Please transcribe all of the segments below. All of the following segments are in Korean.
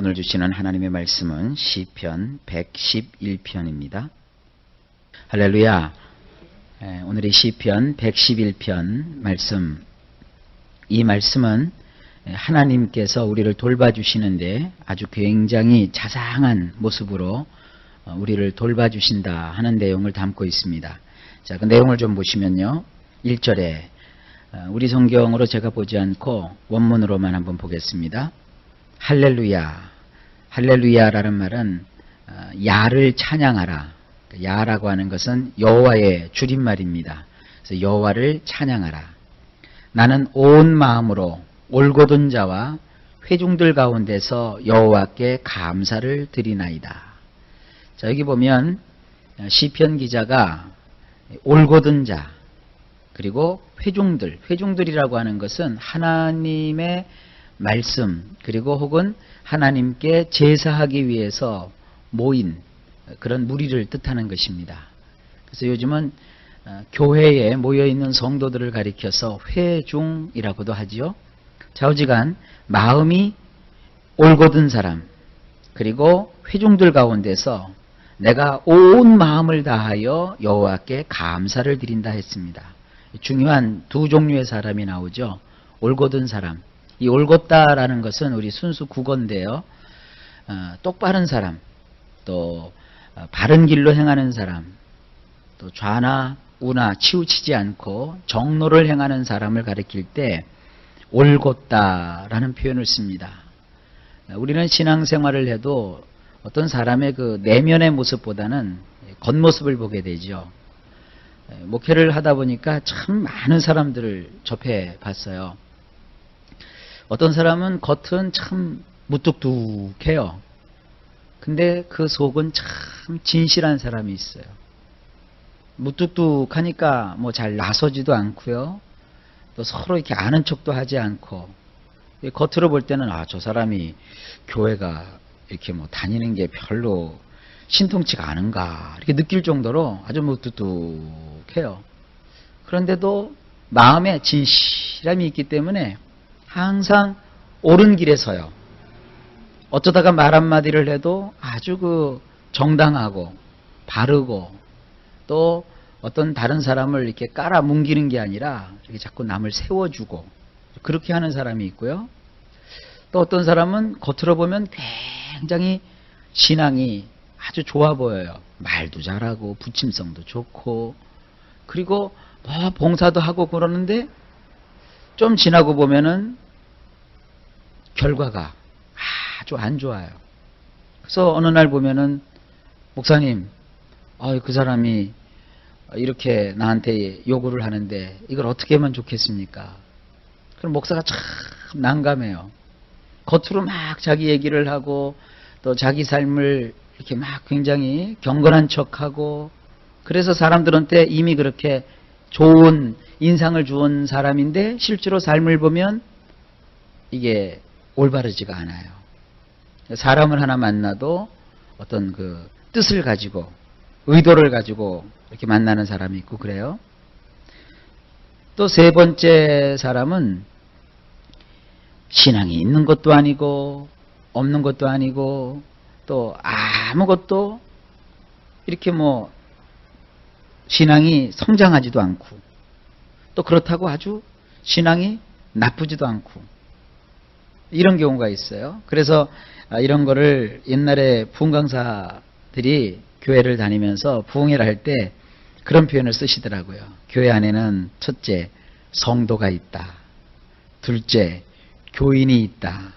오늘 주시는 하나님의 말씀은 시편 111편입니다. 할렐루야. 오늘의 시편 111편 말씀, 이 말씀은 하나님께서 우리를 돌봐주시는데 아주 굉장히 자상한 모습으로 우리를 돌봐주신다 하는 내용을 담고 있습니다. 자, 그 내용을 좀 보시면요. 1절에 우리 성경으로 제가 보지 않고 원문으로만 한번 보겠습니다. 할렐루야. 할렐루야라는 말은 야를 찬양하라. 야라고 하는 것은 여호와의 줄임말입니다. 그래서 여호와를 찬양하라. 나는 온 마음으로 올곧은 자와 회중들 가운데서 여호와께 감사를 드리나이다. 자, 여기 보면 시편 기자가 올곧은 자 그리고 회중들이라고 하는 것은 하나님의 말씀 그리고 혹은 하나님께 제사하기 위해서 모인 그런 무리를 뜻하는 것입니다. 그래서 요즘은 교회에 모여있는 성도들을 가리켜서 회중이라고도 하지요. 좌우지간 마음이 올곧은 사람 그리고 회중들 가운데서 내가 온 마음을 다하여 여호와께 감사를 드린다 했습니다. 중요한 두 종류의 사람이 나오죠. 올곧은 사람. 이 올곧다라는 것은 우리 순수 국어인데요. 똑바른 사람, 또 바른 길로 행하는 사람, 또 좌나 우나 치우치지 않고 정로를 행하는 사람을 가리킬 때 올곧다라는 표현을 씁니다. 우리는 신앙생활을 해도 어떤 사람의 그 내면의 모습보다는 겉모습을 보게 되죠. 목회를 하다 보니까 참 많은 사람들을 접해 봤어요. 어떤 사람은 겉은 참 무뚝뚝해요. 근데 그 속은 참 진실한 사람이 있어요. 무뚝뚝하니까 뭐 잘 나서지도 않고요. 또 서로 이렇게 아는 척도 하지 않고 겉으로 볼 때는 저 사람이 교회가 이렇게 뭐 다니는 게 별로 신통치가 않은가 이렇게 느낄 정도로 아주 무뚝뚝해요. 그런데도 마음에 진실함이 있기 때문에 항상 옳은 길에 서요. 어쩌다가 말 한마디를 해도 아주 정당하고 바르고 또 어떤 다른 사람을 이렇게 깔아뭉기는 게 아니라 이렇게 자꾸 남을 세워주고 그렇게 하는 사람이 있고요. 또 어떤 사람은 겉으로 보면 굉장히 신앙이 아주 좋아 보여요. 말도 잘하고 부침성도 좋고 그리고 봉사도 하고 그러는데 좀 지나고 보면은 결과가 아주 안 좋아요. 그래서 어느 날 보면은 목사님, 그 사람이 이렇게 나한테 요구를 하는데 이걸 어떻게 하면 좋겠습니까? 그럼 목사가 참 난감해요. 겉으로 막 자기 얘기를 하고 또 자기 삶을 이렇게 막 굉장히 경건한 척하고 그래서 사람들한테 이미 그렇게 좋은 인상을 주은 사람인데 실제로 삶을 보면 이게 올바르지가 않아요. 사람을 하나 만나도 어떤 그 뜻을 가지고 의도를 가지고 이렇게 만나는 사람이 있고 그래요. 또 세 번째 사람은 신앙이 있는 것도 아니고 없는 것도 아니고 또 아무것도 이렇게 뭐 신앙이 성장하지도 않고 또 그렇다고 아주 신앙이 나쁘지도 않고 이런 경우가 있어요. 그래서 이런 거를 옛날에 부흥강사들이 교회를 다니면서 부흥회를 할 때 그런 표현을 쓰시더라고요. 교회 안에는 첫째 성도가 있다. 둘째 교인이 있다.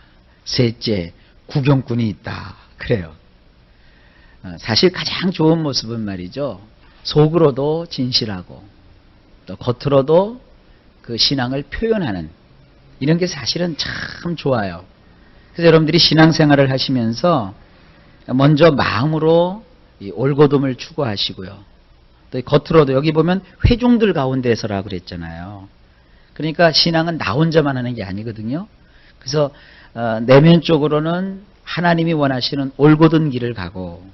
셋째 구경꾼이 있다. 그래요. 사실 가장 좋은 모습은 말이죠. 속으로도 진실하고 또 겉으로도 그 신앙을 표현하는 이런 게 사실은 참 좋아요. 그래서 여러분들이 신앙생활을 하시면서 먼저 마음으로 이 올곧음을 추구하시고요. 또 겉으로도 여기 보면 회중들 가운데서라고 그랬잖아요. 그러니까 신앙은 나 혼자만 하는 게 아니거든요. 그래서 내면적으로는 하나님이 원하시는 올곧은 길을 가고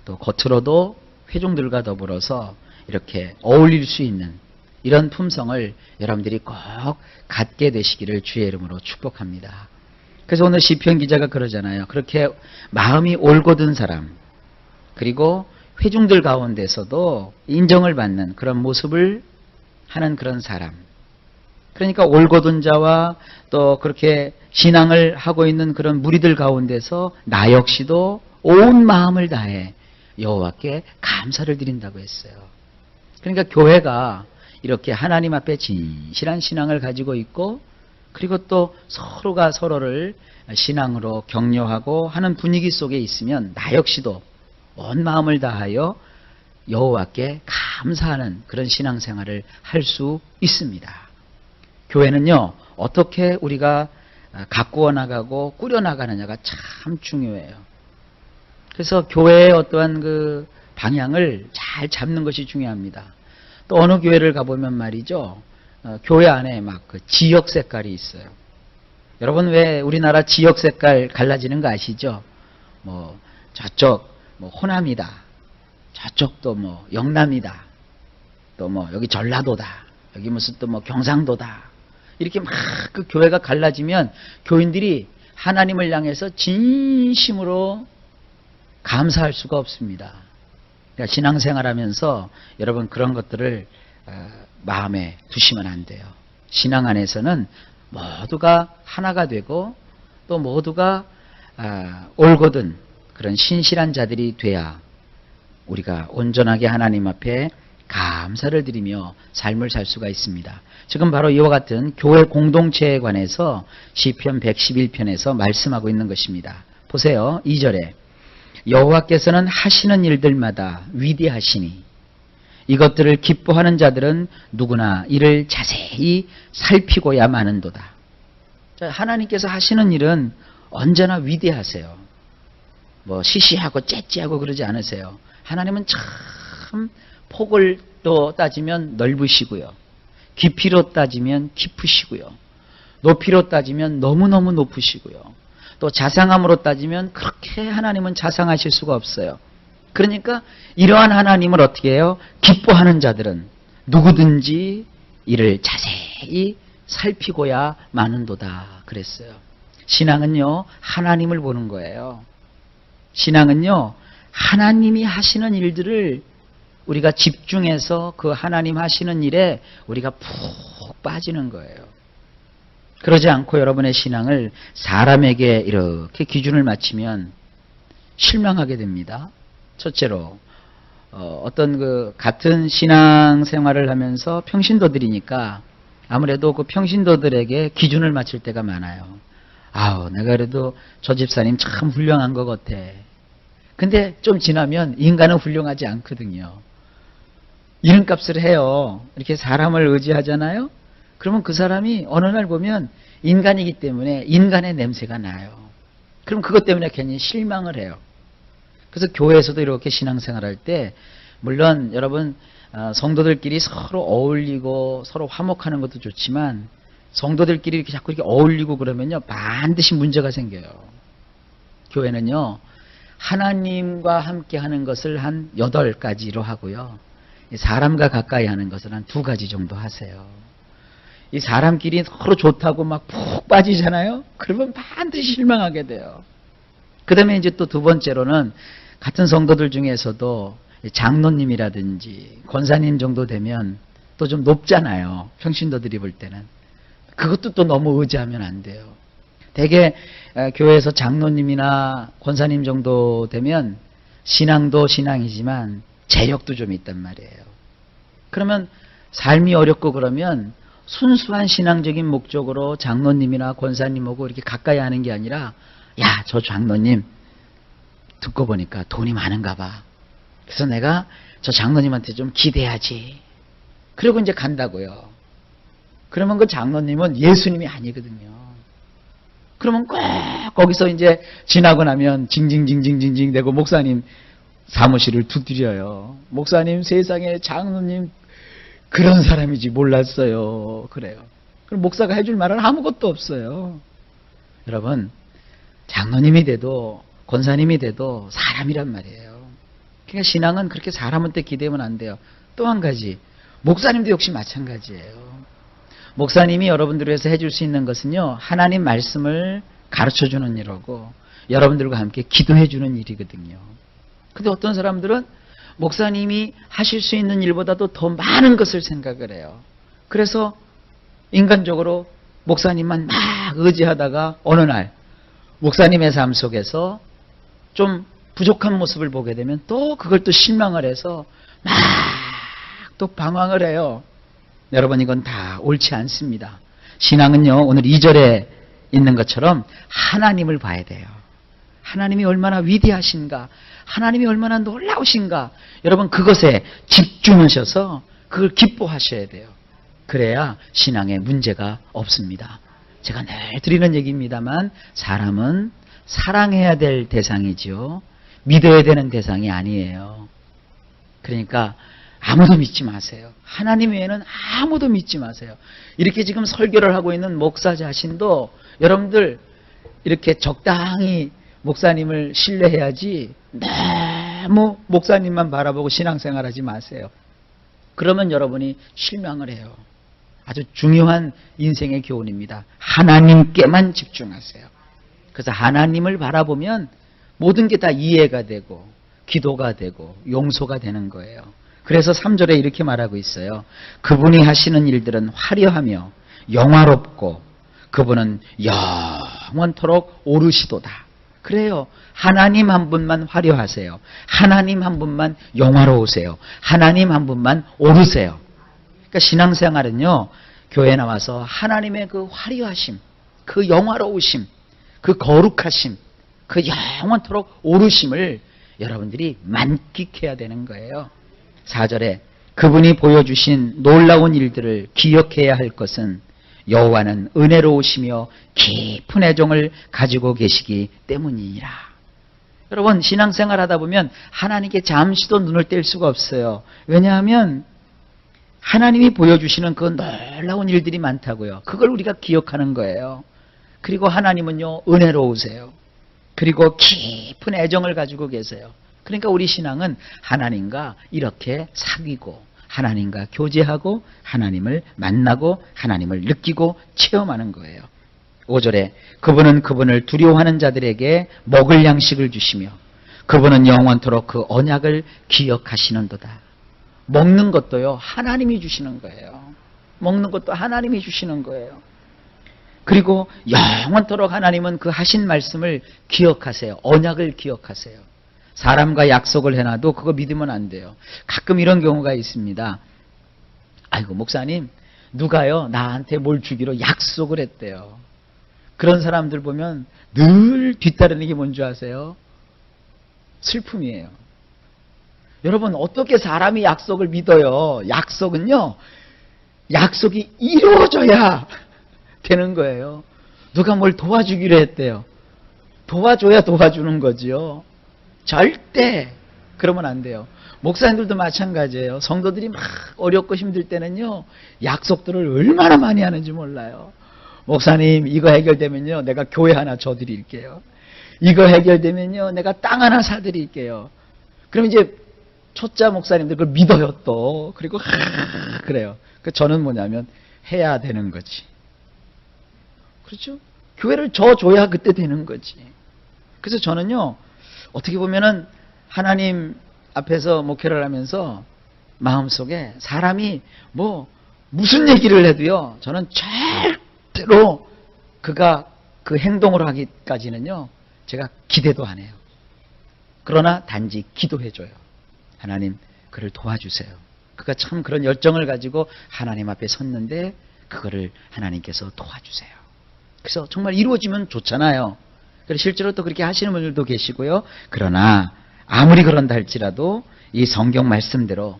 또 겉으로도 회중들과 더불어서 이렇게 어울릴 수 있는 이런 품성을 여러분들이 꼭 갖게 되시기를 주의 이름으로 축복합니다. 그래서 오늘 시편 기자가 그러잖아요. 그렇게 마음이 올곧은 사람, 그리고 회중들 가운데서도 인정을 받는 그런 모습을 하는 그런 사람. 그러니까 올곧은 자와 또 그렇게 신앙을 하고 있는 그런 무리들 가운데서 나 역시도 온 마음을 다해 여호와께 감사를 드린다고 했어요. 그러니까 교회가 이렇게 하나님 앞에 진실한 신앙을 가지고 있고, 그리고 또 서로가 서로를 신앙으로 격려하고 하는 분위기 속에 있으면 나 역시도 온 마음을 다하여 여호와께 감사하는 그런 신앙생활을 할 수 있습니다. 교회는요, 어떻게 우리가 가꾸어 나가고 꾸려 나가느냐가 참 중요해요. 그래서 교회의 어떠한 그 방향을 잘 잡는 것이 중요합니다. 또 어느 교회를 가보면 말이죠, 교회 안에 막 그 지역 색깔이 있어요. 여러분 왜 우리나라 지역 색깔 갈라지는 거 아시죠? 뭐 저쪽 뭐 호남이다, 저쪽도 뭐 영남이다, 또 뭐 여기 전라도다, 여기 무슨 또 뭐 경상도다, 이렇게 막 그 교회가 갈라지면 교인들이 하나님을 향해서 진심으로 감사할 수가 없습니다. 그러니까 신앙생활하면서 여러분 그런 것들을 마음에 두시면 안 돼요. 신앙 안에서는 모두가 하나가 되고 또 모두가 올곧은 그런 신실한 자들이 돼야 우리가 온전하게 하나님 앞에 감사를 드리며 삶을 살 수가 있습니다. 지금 바로 이와 같은 교회 공동체에 관해서 시편 111편에서 말씀하고 있는 것입니다. 보세요. 2절에 여호와께서는 하시는 일들마다 위대하시니 이것들을 기뻐하는 자들은 누구나 이를 자세히 살피고야 마는도다. 하나님께서 하시는 일은 언제나 위대하세요. 뭐 시시하고 째째하고 그러지 않으세요. 하나님은 참 폭을 또 따지면 넓으시고요, 깊이로 따지면 깊으시고요, 높이로 따지면 너무너무 높으시고요, 또 자상함으로 따지면 그렇게 하나님은 자상하실 수가 없어요. 그러니까 이러한 하나님을 어떻게 해요? 기뻐하는 자들은 누구든지 이를 자세히 살피고야 마는도다 그랬어요. 신앙은요, 하나님을 보는 거예요. 신앙은요, 하나님이 하시는 일들을 우리가 집중해서 그 하나님 하시는 일에 우리가 푹 빠지는 거예요. 그러지 않고 여러분의 신앙을 사람에게 이렇게 기준을 맞추면 실망하게 됩니다. 첫째로 어떤 그 같은 신앙 생활을 하면서 평신도들이니까 아무래도 그 평신도들에게 기준을 맞출 때가 많아요. 아우, 내가 그래도 저 집사님 참 훌륭한 것 같아. 근데 좀 지나면 인간은 훌륭하지 않거든요. 이름값을 해요. 이렇게 사람을 의지하잖아요. 그러면 그 사람이 어느 날 보면 인간이기 때문에 인간의 냄새가 나요. 그럼 그것 때문에 괜히 실망을 해요. 그래서 교회에서도 이렇게 신앙생활할 때 물론 여러분 성도들끼리 서로 어울리고 서로 화목하는 것도 좋지만 성도들끼리 이렇게 자꾸 이렇게 어울리고 그러면요, 반드시 문제가 생겨요. 교회는요, 하나님과 함께 하는 것을 한 8가지로 하고요, 사람과 가까이 하는 것을 한 2가지 정도 하세요. 이 사람끼리 서로 좋다고 막 푹 빠지잖아요? 그러면 반드시 실망하게 돼요. 그 다음에 이제 또 2번째로는 같은 성도들 중에서도 장로님이라든지 권사님 정도 되면 또 좀 높잖아요. 평신도들이 볼 때는. 그것도 또 너무 의지하면 안 돼요. 대개 교회에서 장로님이나 권사님 정도 되면 신앙도 신앙이지만 재력도 좀 있단 말이에요. 그러면 삶이 어렵고 그러면 순수한 신앙적인 목적으로 장로님이나 권사님하고 이렇게 가까이 하는 게 아니라, 야, 저 장로님 듣고 보니까 돈이 많은가 봐. 그래서 내가 저 장로님한테 좀 기대야지. 그리고 이제 간다고요. 그러면 그 장로님은 예수님이 아니거든요. 그러면 꼭 거기서 이제 지나고 나면 징징징징징징 대고 목사님 사무실을 두드려요. 목사님, 세상에 장로님 그런 사람이지 몰랐어요. 그래요. 그럼 목사가 해줄 말은 아무것도 없어요. 여러분, 장로님이 돼도 권사님이 돼도 사람이란 말이에요. 그러니까 신앙은 그렇게 사람한테 기대면 안 돼요. 또 한 가지, 목사님도 역시 마찬가지예요. 목사님이 여러분들을 위해서 해줄 수 있는 것은요, 하나님 말씀을 가르쳐주는 일하고 여러분들과 함께 기도해주는 일이거든요. 근데 어떤 사람들은 목사님이 하실 수 있는 일보다도 더 많은 것을 생각을 해요. 그래서 인간적으로 목사님만 막 의지하다가 어느 날 목사님의 삶 속에서 좀 부족한 모습을 보게 되면 또 그걸 또 실망을 해서 막 또 방황을 해요. 여러분, 이건 다 옳지 않습니다. 신앙은요, 오늘 2절에 있는 것처럼 하나님을 봐야 돼요. 하나님이 얼마나 위대하신가, 하나님이 얼마나 놀라우신가, 여러분 그것에 집중하셔서 그걸 기뻐하셔야 돼요. 그래야 신앙에 문제가 없습니다. 제가 늘 드리는 얘기입니다만 사람은 사랑해야 될 대상이죠. 믿어야 되는 대상이 아니에요. 그러니까 아무도 믿지 마세요. 하나님 외에는 아무도 믿지 마세요. 이렇게 지금 설교를 하고 있는 목사 자신도 여러분들 이렇게 적당히 목사님을 신뢰해야지 너무 목사님만 바라보고 신앙생활하지 마세요. 그러면 여러분이 실망을 해요. 아주 중요한 인생의 교훈입니다. 하나님께만 집중하세요. 그래서 하나님을 바라보면 모든 게 다 이해가 되고 기도가 되고 용서가 되는 거예요. 그래서 3절에 이렇게 말하고 있어요. 그분이 하시는 일들은 화려하며 영화롭고 그분은 영원토록 오르시도다. 그래요. 하나님 한 분만 화려하세요. 하나님 한 분만 영화로우세요. 하나님 한 분만 오르세요. 그러니까 신앙생활은요, 교회 나와서 하나님의 그 화려하심, 그 영화로우심, 그 거룩하심, 그 영원토록 오르심을 여러분들이 만끽해야 되는 거예요. 4절에 그분이 보여주신 놀라운 일들을 기억해야 할 것은 여호와는 은혜로우시며 깊은 애정을 가지고 계시기 때문이니라. 여러분, 신앙생활 하다 보면 하나님께 잠시도 눈을 뗄 수가 없어요. 왜냐하면 하나님이 보여주시는 그 놀라운 일들이 많다고요. 그걸 우리가 기억하는 거예요. 그리고 하나님은요, 은혜로우세요. 그리고 깊은 애정을 가지고 계세요. 그러니까 우리 신앙은 하나님과 이렇게 사귀고 하나님과 교제하고 하나님을 만나고 하나님을 느끼고 체험하는 거예요. 5절에 그분은 그분을 두려워하는 자들에게 먹을 양식을 주시며 그분은 영원토록 그 언약을 기억하시는도다. 먹는 것도요, 하나님이 주시는 거예요. 먹는 것도 하나님이 주시는 거예요. 그리고 영원토록 하나님은 그 하신 말씀을 기억하세요. 언약을 기억하세요. 사람과 약속을 해놔도 그거 믿으면 안 돼요. 가끔 이런 경우가 있습니다. 아이고, 목사님, 누가요 나한테 뭘 주기로 약속을 했대요. 그런 사람들 보면 늘 뒤따르는 게 뭔지 아세요? 슬픔이에요. 여러분, 어떻게 사람이 약속을 믿어요? 약속은요, 약속이 이루어져야 되는 거예요. 누가 뭘 도와주기로 했대요. 도와줘야 도와주는 거지요. 절대 그러면 안 돼요. 목사님들도 마찬가지예요. 성도들이 막 어렵고 힘들 때는요, 약속들을 얼마나 많이 하는지 몰라요. 목사님, 이거 해결되면요, 내가 교회 하나 줘드릴게요. 이거 해결되면요, 내가 땅 하나 사드릴게요. 그럼 이제 초짜 목사님들 그걸 믿어요 또. 그리고 그래요. 저는 뭐냐면 해야 되는 거지. 그렇죠? 교회를 줘야 그때 되는 거지. 그래서 저는요, 어떻게 보면은 하나님 앞에서 목회를 하면서 마음속에 사람이 무슨 얘기를 해도요, 저는 절대로 그가 그 행동을 하기까지는요, 제가 기대도 안 해요. 그러나 단지 기도해줘요. 하나님, 그를 도와주세요. 그가 참 그런 열정을 가지고 하나님 앞에 섰는데 그거를 하나님께서 도와주세요. 그래서 정말 이루어지면 좋잖아요. 그래서 실제로 또 그렇게 하시는 분들도 계시고요. 그러나 아무리 그런다 할지라도 이 성경 말씀대로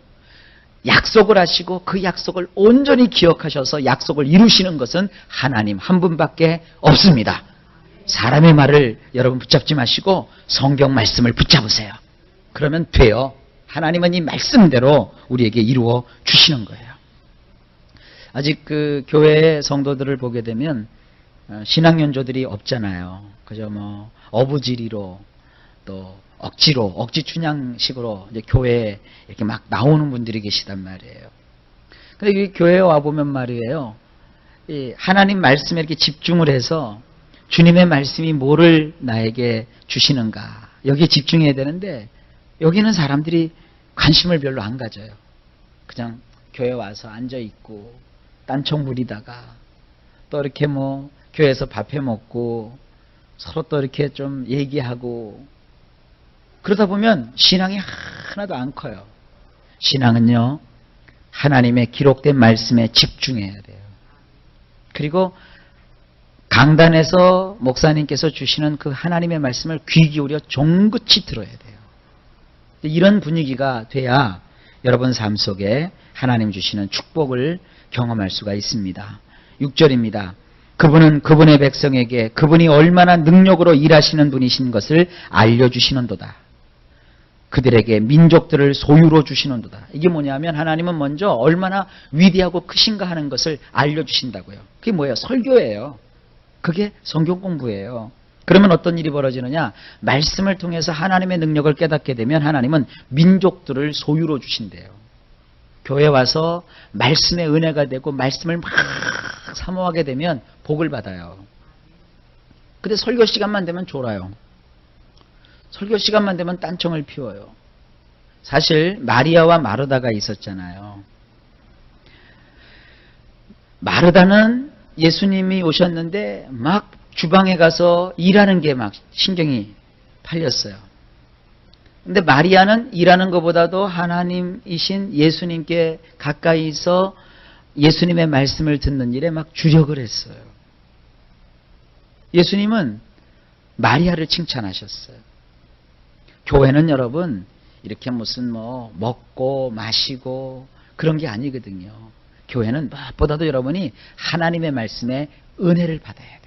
약속을 하시고 그 약속을 온전히 기억하셔서 약속을 이루시는 것은 하나님 한 분밖에 없습니다. 사람의 말을 여러분 붙잡지 마시고 성경 말씀을 붙잡으세요. 그러면 돼요. 하나님은 이 말씀대로 우리에게 이루어 주시는 거예요. 아직 그 교회의 성도들을 보게 되면 신앙연조들이 없잖아요. 그저 어부지리로 또 억지로 억지 춘향식으로 이제 교회에 이렇게 막 나오는 분들이 계시단 말이에요. 근데 이 교회에 와 보면 말이에요, 이 하나님 말씀에 이렇게 집중을 해서 주님의 말씀이 뭐를 나에게 주시는가. 여기에 집중해야 되는데 여기는 사람들이 관심을 별로 안 가져요. 그냥 교회 와서 앉아있고 딴청 부리다가 또 이렇게 뭐 교회에서 밥 해먹고 서로 또 이렇게 좀 얘기하고 그러다 보면 신앙이 하나도 안 커요. 신앙은요, 하나님의 기록된 말씀에 집중해야 돼요. 그리고 강단에서 목사님께서 주시는 그 하나님의 말씀을 귀 기울여 종긋이 들어야 돼요. 이런 분위기가 돼야 여러분 삶 속에 하나님 주시는 축복을 경험할 수가 있습니다. 6절입니다. 그분은 그분의 백성에게 그분이 얼마나 능력으로 일하시는 분이신 것을 알려주시는도다. 그들에게 민족들을 소유로 주시는도다. 이게 뭐냐면 하나님은 먼저 얼마나 위대하고 크신가 하는 것을 알려주신다고요. 그게 뭐예요? 설교예요. 그게 성경 공부예요. 그러면 어떤 일이 벌어지느냐? 말씀을 통해서 하나님의 능력을 깨닫게 되면 하나님은 민족들을 소유로 주신대요. 교회 와서 말씀의 은혜가 되고 말씀을 막 사모하게 되면 복을 받아요. 근데 설교 시간만 되면 졸아요. 설교 시간만 되면 딴청을 피워요. 사실 마리아와 마르다가 있었잖아요. 마르다는 예수님이 오셨는데 막 주방에 가서 일하는 게 막 신경이 팔렸어요. 근데 마리아는 일하는 것보다도 하나님이신 예수님께 가까이서 예수님의 말씀을 듣는 일에 막 주력을 했어요. 예수님은 마리아를 칭찬하셨어요. 교회는 여러분 이렇게 무슨 뭐 먹고 마시고 그런 게 아니거든요. 교회는 무엇보다도 여러분이 하나님의 말씀에 은혜를 받아야 돼요.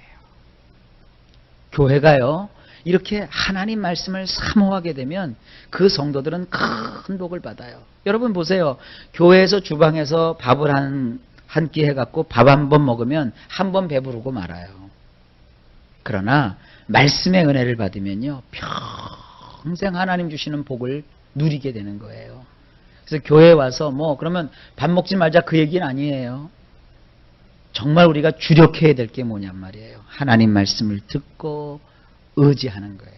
교회가요, 이렇게 하나님 말씀을 사모하게 되면 그 성도들은 큰 복을 받아요. 여러분 보세요. 교회에서 주방에서 밥을 한 끼 해갖고 밥 한 번 먹으면 한 번 배부르고 말아요. 그러나 말씀의 은혜를 받으면요, 평생 하나님 주시는 복을 누리게 되는 거예요. 그래서 교회에 와서 뭐 그러면 밥 먹지 말자 그 얘기는 아니에요. 정말 우리가 주력해야 될 게 뭐냔 말이에요. 하나님 말씀을 듣고 의지하는 거예요.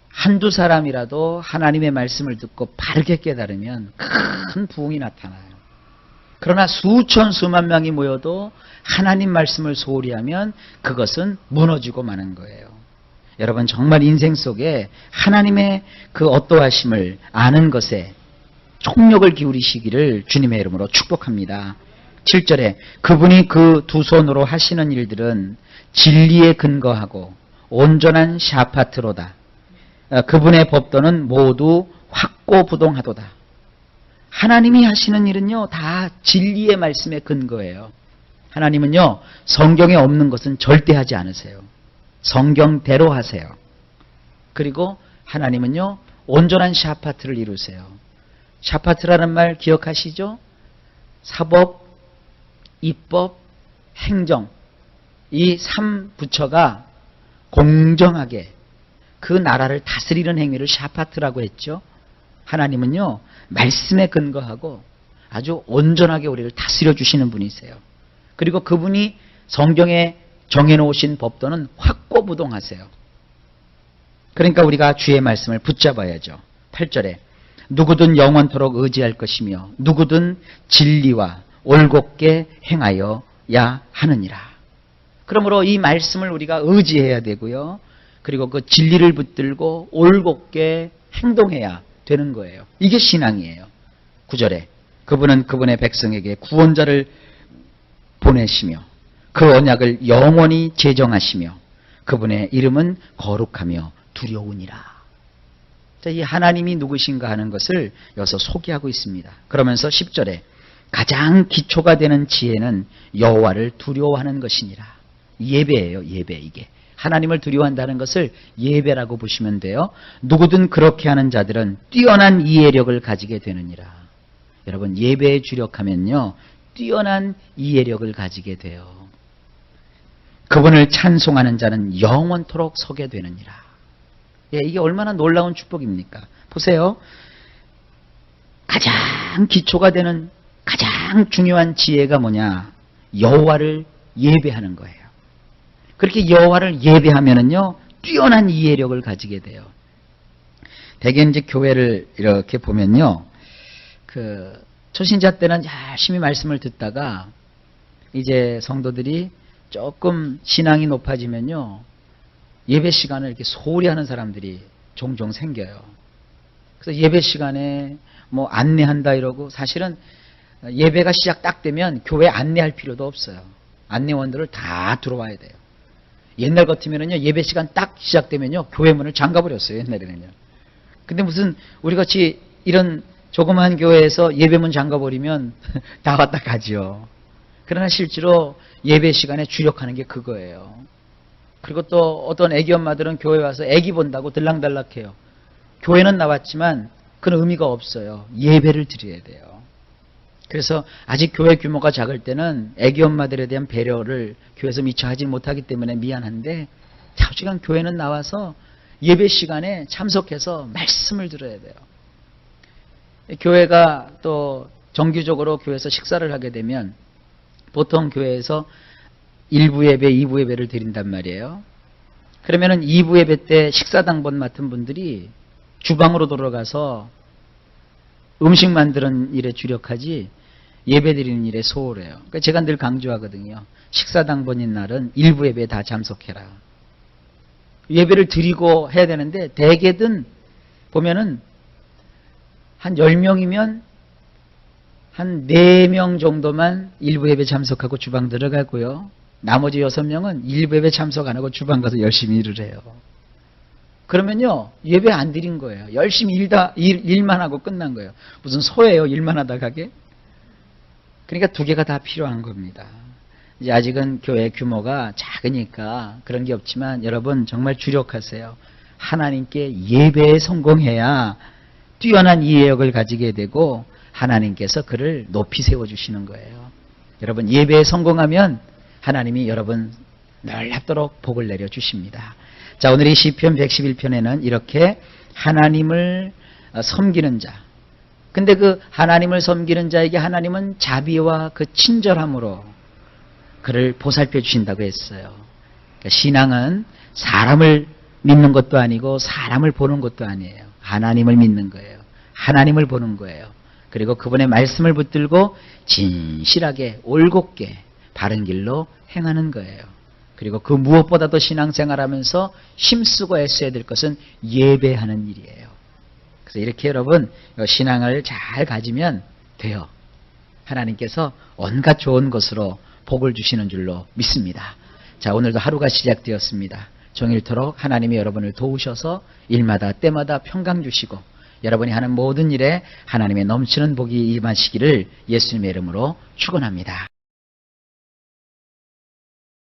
한두 사람이라도 하나님의 말씀을 듣고 바르게 깨달으면 큰 부흥이 나타나요. 그러나 수천 수만 명이 모여도 하나님 말씀을 소홀히 하면 그것은 무너지고 마는 거예요. 여러분 정말 인생 속에 하나님의 그 어떠하심을 아는 것에 총력을 기울이시기를 주님의 이름으로 축복합니다. 7절에 그분이 그 두 손으로 하시는 일들은 진리에 근거하고 온전한 샤파트로다. 그분의 법도는 모두 확고부동하도다. 하나님이 하시는 일은요, 다 진리의 말씀에 근거해요. 하나님은요, 성경에 없는 것은 절대 하지 않으세요. 성경대로 하세요. 그리고 하나님은요, 온전한 샤파트를 이루세요. 샤파트라는 말 기억하시죠? 사법, 입법, 행정, 이 3부처가 공정하게 그 나라를 다스리는 행위를 샤파트라고 했죠. 하나님은요, 말씀에 근거하고 아주 온전하게 우리를 다스려 주시는 분이세요. 그리고 그분이 성경에 정해놓으신 법도는 확고부동하세요. 그러니까 우리가 주의 말씀을 붙잡아야죠. 8절에 누구든 영원토록 의지할 것이며 누구든 진리와 올곧게 행하여야 하느니라. 그러므로 이 말씀을 우리가 의지해야 되고요. 그리고 그 진리를 붙들고 올곧게 행동해야 되는 거예요. 이게 신앙이에요. 9절에 그분은 그분의 백성에게 구원자를 보내시며 그 언약을 영원히 제정하시며 그분의 이름은 거룩하며 두려우니라. 이 하나님이 누구신가 하는 것을 여기서 소개하고 있습니다. 그러면서 10절에 가장 기초가 되는 지혜는 여호와를 두려워하는 것이니라. 예배예요. 예배. 이게 하나님을 두려워한다는 것을 예배라고 보시면 돼요. 누구든 그렇게 하는 자들은 뛰어난 이해력을 가지게 되느니라. 여러분 예배에 주력하면요, 뛰어난 이해력을 가지게 돼요. 그분을 찬송하는 자는 영원토록 서게 되느니라. 예, 이게 얼마나 놀라운 축복입니까? 보세요. 가장 기초가 되는 가장 중요한 지혜가 뭐냐? 여호와를 예배하는 거예요. 그렇게 여호와를 예배하면은요, 뛰어난 이해력을 가지게 돼요. 대개 이제 교회를 이렇게 보면요, 초신자 때는 열심히 말씀을 듣다가 이제 성도들이 조금 신앙이 높아지면요, 예배 시간을 이렇게 소홀히 하는 사람들이 종종 생겨요. 그래서 예배 시간에 뭐 안내한다 이러고, 사실은 예배가 시작 딱 되면 교회 안내할 필요도 없어요. 안내원들을 다 들어와야 돼요. 옛날 같으면은요, 예배 시간 딱 시작되면요, 교회 문을 잠가버렸어요, 옛날에는요. 근데 무슨 우리 같이 이런 조그만 교회에서 예배문 잠가버리면 다 왔다 가지요. 그러나 실제로 예배 시간에 주력하는 게 그거예요. 그리고 또 어떤 애기 엄마들은 교회 와서 애기 본다고 들락달락해요. 교회는 나왔지만 그런 의미가 없어요. 예배를 드려야 돼요. 그래서 아직 교회 규모가 작을 때는 애기 엄마들에 대한 배려를 교회에서 미처 하지 못하기 때문에 미안한데, 자주간 교회는 나와서 예배 시간에 참석해서 말씀을 들어야 돼요. 교회가 또 정기적으로 교회에서 식사를 하게 되면 보통 교회에서 1부 예배, 2부 예배를 드린단 말이에요. 그러면은 2부 예배 때 식사당번 맡은 분들이 주방으로 들어가서 음식 만드는 일에 주력하지 예배 드리는 일에 소홀해요. 그러니까 제가 늘 강조하거든요. 식사당번인 날은 1부 예배에 다 참석해라. 예배를 드리고 해야 되는데, 대개든 보면은 한 10명이면 한 4명 정도만 1부 예배 참석하고 주방 들어가고요. 나머지 6명은 1부 예배 참석 안 하고 주방 가서 열심히 일을 해요. 그러면요, 예배 안 드린 거예요. 열심히 일만 하고 끝난 거예요. 무슨 소예요, 일만 하다 가게? 그러니까 두 개가 다 필요한 겁니다. 이제 아직은 교회 규모가 작으니까 그런 게 없지만, 여러분 정말 주력하세요. 하나님께 예배에 성공해야 뛰어난 이해력을 가지게 되고 하나님께서 그를 높이 세워주시는 거예요. 여러분 예배에 성공하면 하나님이 여러분 놀랍도록 복을 내려주십니다. 자, 오늘 이 시편 111편에는 이렇게 하나님을 섬기는 자, 근데 그 하나님을 섬기는 자에게 하나님은 자비와 그 친절함으로 그를 보살펴 주신다고 했어요. 그러니까 신앙은 사람을 믿는 것도 아니고 사람을 보는 것도 아니에요. 하나님을 믿는 거예요. 하나님을 보는 거예요. 그리고 그분의 말씀을 붙들고 진실하게 올곧게 바른 길로 행하는 거예요. 그리고 그 무엇보다도 신앙생활하면서 힘쓰고 애써야 될 것은 예배하는 일이에요. 그래서 이렇게 여러분 신앙을 잘 가지면 돼요. 하나님께서 온갖 좋은 것으로 복을 주시는 줄로 믿습니다. 자, 오늘도 하루가 시작되었습니다. 종일토록 하나님이 여러분을 도우셔서 일마다 때마다 평강 주시고 여러분이 하는 모든 일에 하나님의 넘치는 복이 임하시기를 예수님의 이름으로 축원합니다.